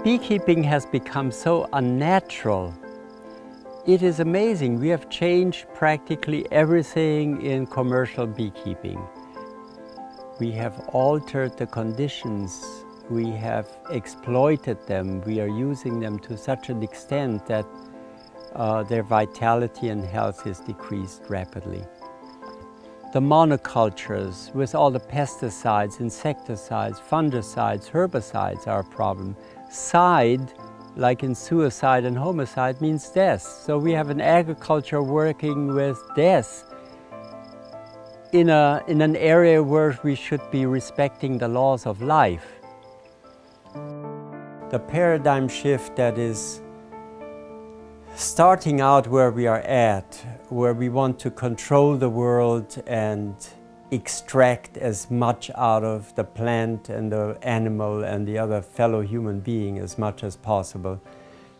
Beekeeping has become so unnatural. It is amazing. We have changed practically everything in commercial beekeeping. We have altered the conditions. We have exploited them. We are using them to such an extent that their vitality and health is decreased rapidly. The monocultures with all the pesticides, insecticides, fungicides, herbicides are a problem. Side, like in suicide and homicide, means death. So we have an agriculture working with death in an area where we should be respecting the laws of life. The paradigm shift that is starting out where we are at, where we want to control the world and extract as much out of the plant and the animal and the other fellow human being as much as possible,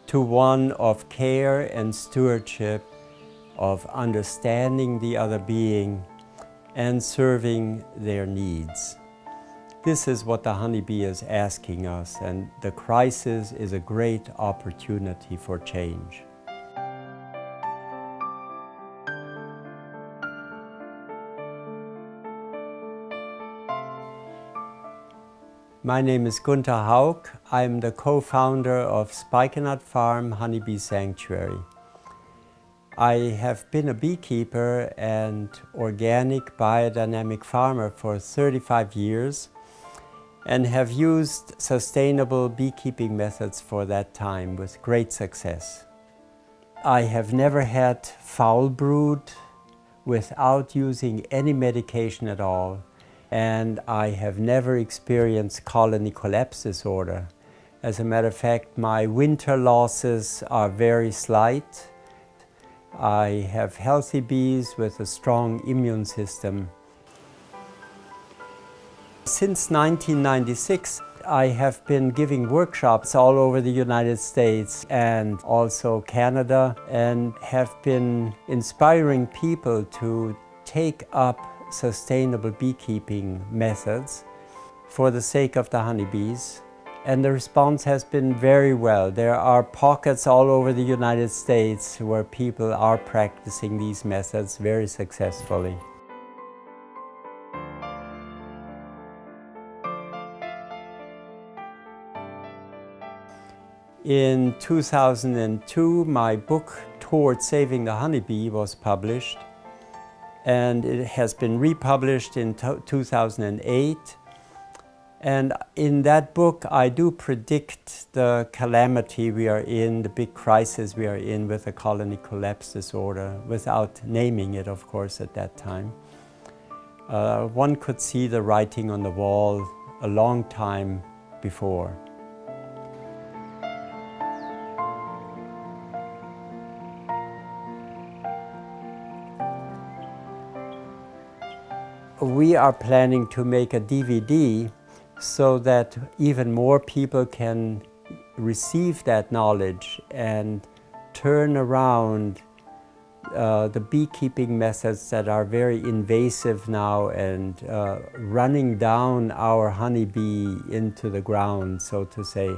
to one of care and stewardship, of understanding the other being and serving their needs. This is what the honeybee is asking us, and the crisis is a great opportunity for change. My name is Gunther Hauk. I'm the co-founder of Spikenard Farm Honeybee Sanctuary. I have been a beekeeper and organic biodynamic farmer for 35 years and have used sustainable beekeeping methods for that time with great success. I have never had foul brood without using any medication at all. And I have never experienced colony collapse disorder. As a matter of fact, my winter losses are very slight. I have healthy bees with a strong immune system. Since 1996, I have been giving workshops all over the United States and also Canada, and have been inspiring people to take up sustainable beekeeping methods for the sake of the honeybees, and the response has been very well. There are pockets all over the United States where people are practicing these methods very successfully. In 2002, my book Towards Saving the Honeybee was published, and it has been republished in 2008. And in that book, I do predict the calamity we are in, the big crisis we are in with the colony collapse disorder, without naming it, of course, at that time. One could see the writing on the wall a long time before. We are planning to make a DVD so that even more people can receive that knowledge and turn around the beekeeping methods that are very invasive now and running down our honeybee into the ground, so to say.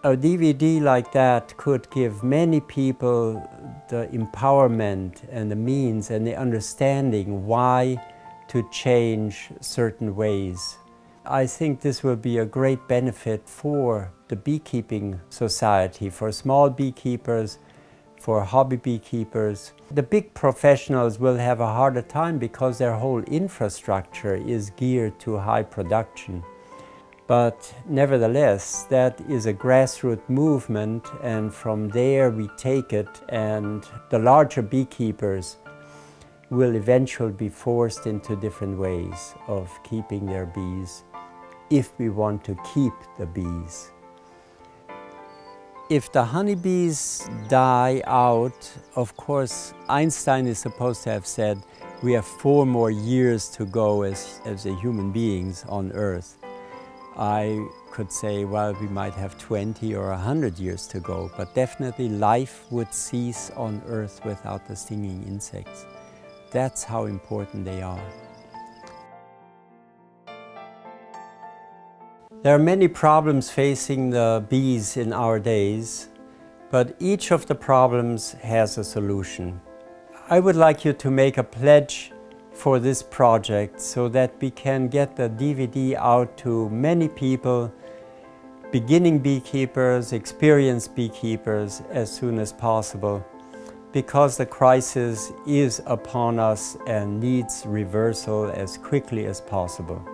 A DVD like that could give many people the empowerment and the means and the understanding why to change certain ways. I think this will be a great benefit for the beekeeping society, for small beekeepers, for hobby beekeepers. The big professionals will have a harder time because their whole infrastructure is geared to high production. But nevertheless, that is a grassroots movement, and from there we take it, and the larger beekeepers will eventually be forced into different ways of keeping their bees, if we want to keep the bees. If the honeybees die out, of course, Einstein is supposed to have said we have 4 more years to go as the human beings on Earth. I could say, well, we might have 20 or 100 years to go, but definitely life would cease on Earth without the stinging insects. That's how important they are. There are many problems facing the bees in our days, but each of the problems has a solution. I would like you to make a pledge for this project so that we can get the DVD out to many people, beginning beekeepers, experienced beekeepers, as soon as possible, because the crisis is upon us and needs reversal as quickly as possible.